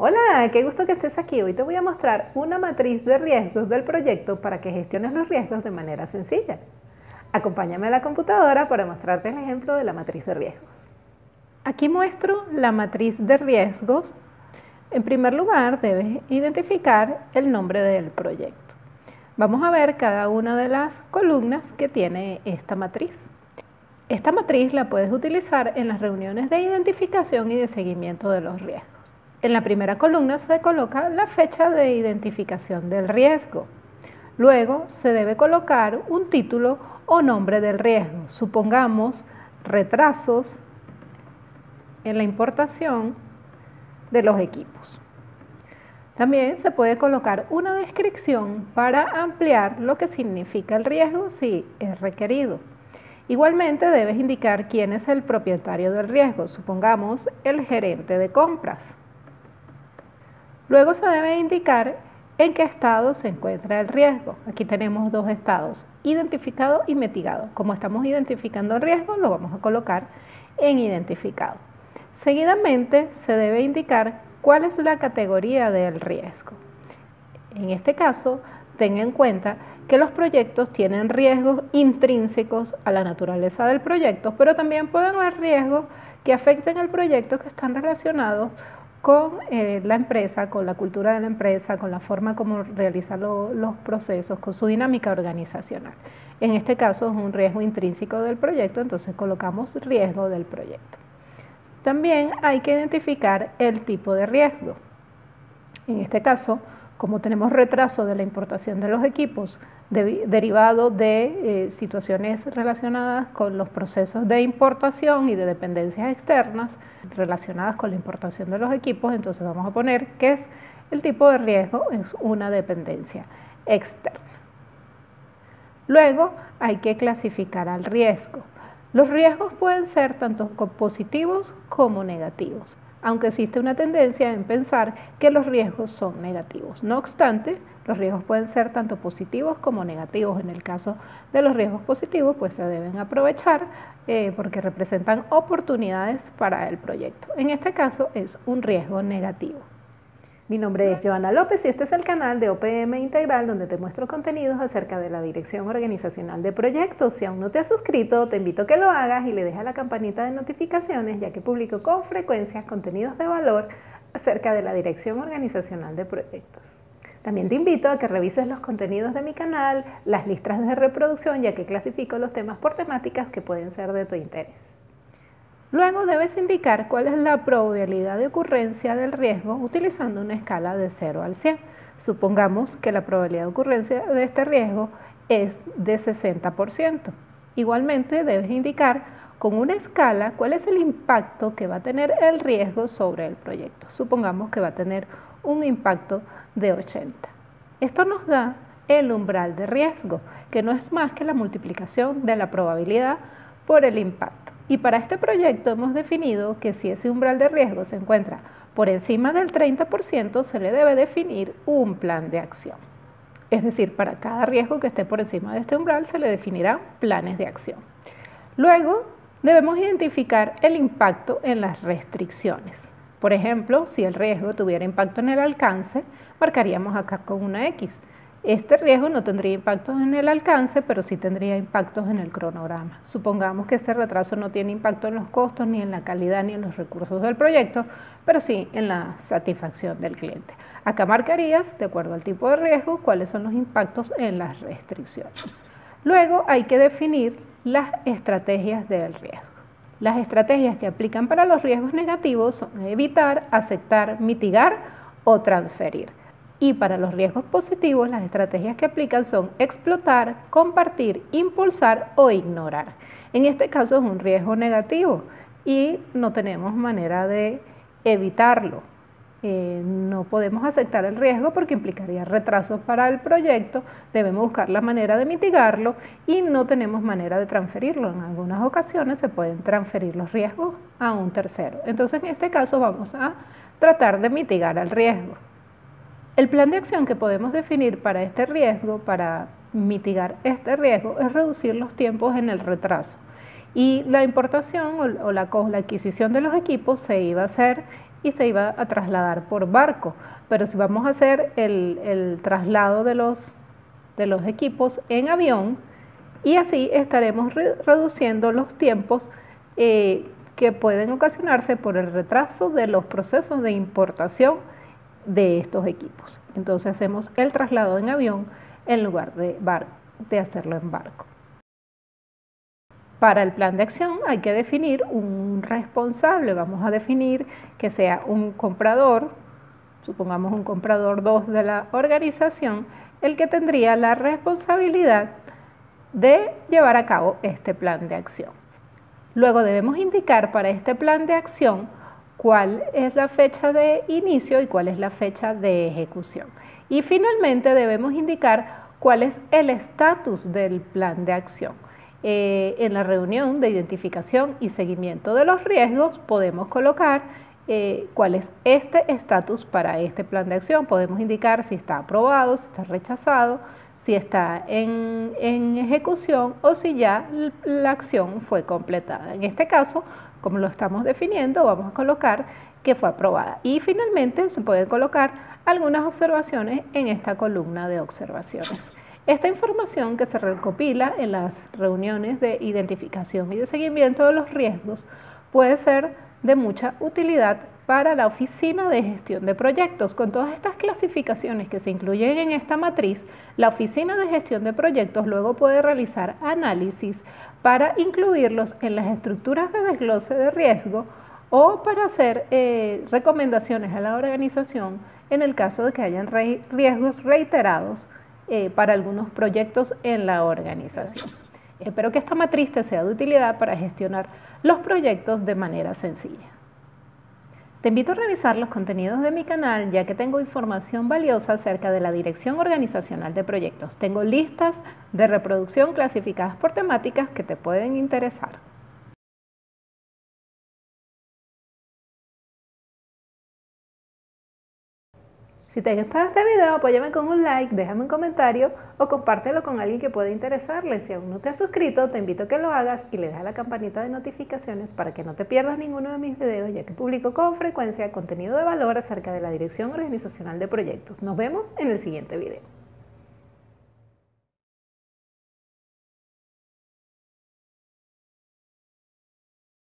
Hola, qué gusto que estés aquí. Hoy te voy a mostrar una matriz de riesgos del proyecto para que gestiones los riesgos de manera sencilla. Acompáñame a la computadora para mostrarte el ejemplo de la matriz de riesgos. Aquí muestro la matriz de riesgos. En primer lugar, debes identificar el nombre del proyecto. Vamos a ver cada una de las columnas que tiene esta matriz. Esta matriz la puedes utilizar en las reuniones de identificación y de seguimiento de los riesgos. En la primera columna se coloca la fecha de identificación del riesgo. Luego se debe colocar un título o nombre del riesgo. Supongamos retrasos en la importación de los equipos. También se puede colocar una descripción para ampliar lo que significa el riesgo si es requerido. Igualmente debes indicar quién es el propietario del riesgo, supongamos el gerente de compras. Luego se debe indicar en qué estado se encuentra el riesgo. Aquí tenemos dos estados, identificado y mitigado. Como estamos identificando el riesgo, lo vamos a colocar en identificado. Seguidamente se debe indicar cuál es la categoría del riesgo. En este caso, ten en cuenta que los proyectos tienen riesgos intrínsecos a la naturaleza del proyecto, pero también pueden haber riesgos que afecten al proyecto que están relacionados con la empresa, con la cultura de la empresa, con la forma como realiza los procesos, con su dinámica organizacional. En este caso es un riesgo intrínseco del proyecto, entonces colocamos riesgo del proyecto. También hay que identificar el tipo de riesgo. En este caso, como tenemos retraso de la importación de los equipos derivado de situaciones relacionadas con los procesos de importación y de dependencias externas relacionadas con la importación de los equipos, entonces vamos a poner que el tipo de riesgo es una dependencia externa. Luego hay que clasificar al riesgo. Los riesgos pueden ser tanto positivos como negativos, aunque existe una tendencia en pensar que los riesgos son negativos. No obstante, los riesgos pueden ser tanto positivos como negativos. En el caso de los riesgos positivos, pues se deben aprovechar porque representan oportunidades para el proyecto. En este caso es un riesgo negativo. Mi nombre es Joana López y este es el canal de OPM Integral, donde te muestro contenidos acerca de la Dirección Organizacional de Proyectos. Si aún no te has suscrito, te invito a que lo hagas y le dejes la campanita de notificaciones, ya que publico con frecuencia contenidos de valor acerca de la Dirección Organizacional de Proyectos. También te invito a que revises los contenidos de mi canal, las listas de reproducción, ya que clasifico los temas por temáticas que pueden ser de tu interés. Luego debes indicar cuál es la probabilidad de ocurrencia del riesgo utilizando una escala de 0 al 100. Supongamos que la probabilidad de ocurrencia de este riesgo es de 60%. Igualmente debes indicar con una escala cuál es el impacto que va a tener el riesgo sobre el proyecto. Supongamos que va a tener un impacto de 80. Esto nos da el umbral de riesgo, que no es más que la multiplicación de la probabilidad por el impacto. Y para este proyecto hemos definido que si ese umbral de riesgo se encuentra por encima del 30%, se le debe definir un plan de acción. Es decir, para cada riesgo que esté por encima de este umbral se le definirán planes de acción. Luego, debemos identificar el impacto en las restricciones. Por ejemplo, si el riesgo tuviera impacto en el alcance, marcaríamos acá con una X. Este riesgo no tendría impactos en el alcance, pero sí tendría impactos en el cronograma. Supongamos que este retraso no tiene impacto en los costos, ni en la calidad, ni en los recursos del proyecto, pero sí en la satisfacción del cliente. Acá marcarías, de acuerdo al tipo de riesgo, cuáles son los impactos en las restricciones. Luego hay que definir las estrategias del riesgo. Las estrategias que aplican para los riesgos negativos son evitar, aceptar, mitigar o transferir. Y para los riesgos positivos, las estrategias que aplican son explotar, compartir, impulsar o ignorar. En este caso es un riesgo negativo y no tenemos manera de evitarlo. No podemos aceptar el riesgo porque implicaría retrasos para el proyecto, debemos buscar la manera de mitigarlo y no tenemos manera de transferirlo. En algunas ocasiones se pueden transferir los riesgos a un tercero. Entonces en este caso vamos a tratar de mitigar el riesgo. El plan de acción que podemos definir para este riesgo, para mitigar este riesgo, es reducir los tiempos en el retraso. Y la importación o la adquisición de los equipos se iba a hacer y se iba a trasladar por barco. Pero si vamos a hacer el traslado de los equipos en avión, y así estaremos reduciendo los tiempos que pueden ocasionarse por el retraso de los procesos de importación de estos equipos. Entonces hacemos el traslado en avión en lugar de hacerlo en barco. Para el plan de acción hay que definir un responsable. Vamos a definir que sea un comprador, supongamos un comprador 2 de la organización, el que tendría la responsabilidad de llevar a cabo este plan de acción. Luego debemos indicar para este plan de acción cuál es la fecha de inicio y cuál es la fecha de ejecución. Y finalmente debemos indicar cuál es el estatus del plan de acción. En la reunión de identificación y seguimiento de los riesgos podemos colocar cuál es este estatus para este plan de acción. Podemos indicar si está aprobado, si está rechazado, si está en ejecución o si ya la acción fue completada. En este caso, como lo estamos definiendo, vamos a colocar que fue aprobada. Y finalmente se pueden colocar algunas observaciones en esta columna de observaciones. Esta información que se recopila en las reuniones de identificación y de seguimiento de los riesgos puede ser de mucha utilidad para la oficina de gestión de proyectos. Con todas estas clasificaciones que se incluyen en esta matriz, la oficina de gestión de proyectos luego puede realizar análisis para incluirlos en las estructuras de desglose de riesgo o para hacer recomendaciones a la organización en el caso de que hayan riesgos reiterados para algunos proyectos en la organización. Espero que esta matriz te sea de utilidad para gestionar los proyectos de manera sencilla. Te invito a revisar los contenidos de mi canal, ya que tengo información valiosa acerca de la dirección organizacional de proyectos. Tengo listas de reproducción clasificadas por temáticas que te pueden interesar. Si te gustó este video, apóyame con un like, déjame un comentario o compártelo con alguien que pueda interesarle. Si aún no te has suscrito, te invito a que lo hagas y le des a la campanita de notificaciones para que no te pierdas ninguno de mis videos, ya que publico con frecuencia contenido de valor acerca de la dirección organizacional de proyectos. Nos vemos en el siguiente video.